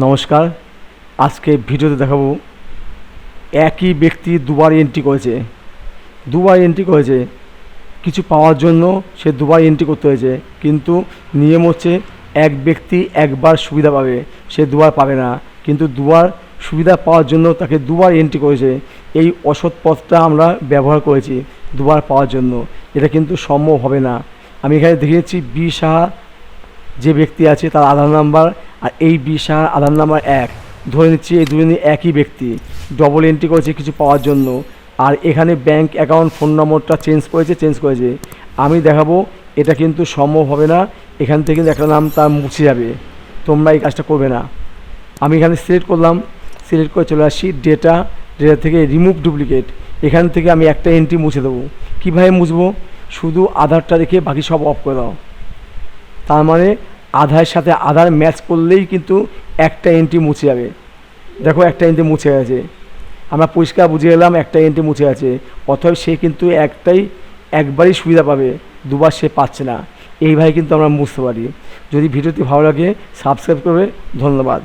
নমস্কার। আজকে ভিডিওতে দেখাবো একই ব্যক্তি দুবার এন্ট্রি করেছে কিছু পাওয়ার জন্য সে দুবার এন্ট্রি করতে হয়েছে, কিন্তু নিয়ম হচ্ছে এক ব্যক্তি একবার সুবিধা পাবে, সে দুবার পাবে না, কিন্তু দুবার সুবিধা পাওয়ার জন্য তাকে দুবার এন্ট্রি করেছে। এই অসৎ পথটা আমরা ব্যবহার করেছি দুবার পাওয়ার জন্য, এটা কিন্তু সম্ভব হবে না। আমি এখানে দেখিয়েছি বি সাহা যে ব্যক্তি আছে তার আধার নাম্বার আর এই বি সাহার আধার নাম্বার এক, ধরে নিচ্ছি এই দুজনই একই ব্যক্তি ডবল এন্ট্রি করেছে কিছু পাওয়ার জন্য। আর এখানে ব্যাংক অ্যাকাউন্ট ফোন নম্বরটা চেঞ্জ করেছে। আমি দেখাবো এটা কিন্তু সম্ভব হবে না, এখান থেকে কিন্তু একটা নাম তার মুছে যাবে, তোমরা এই কাজটা করবে না। আমি এখানে সিলেক্ট করলাম, সিলেক্ট করে চলে আসি ডেটা থেকে রিমুভ ডুপ্লিকেট, এখান থেকে আমি একটা এন্ট্রি মুছে দেবো। কীভাবে মুছবো? শুধু আধারটা রেখে বাকি সব অফ করে দাও। তার মানে আধারের সাথে আধার ম্যাচ করলেই কিন্তু একটা এন্ট্রি মুছে যাবে। দেখো একটা এন্ট্রি মুছে গেছে, আমরা পরিষ্কার বুঝে গেলাম একটা এন্ট্রি মুছে গেছে। অতএব সে কিন্তু একবারই সুবিধা পাবে, দুবার সে পাচ্ছে না। এইভাবে কিন্তু আমরা মুছতে পারি। যদি ভিডিওটি ভালো লাগে সাবস্ক্রাইব করবে। ধন্যবাদ।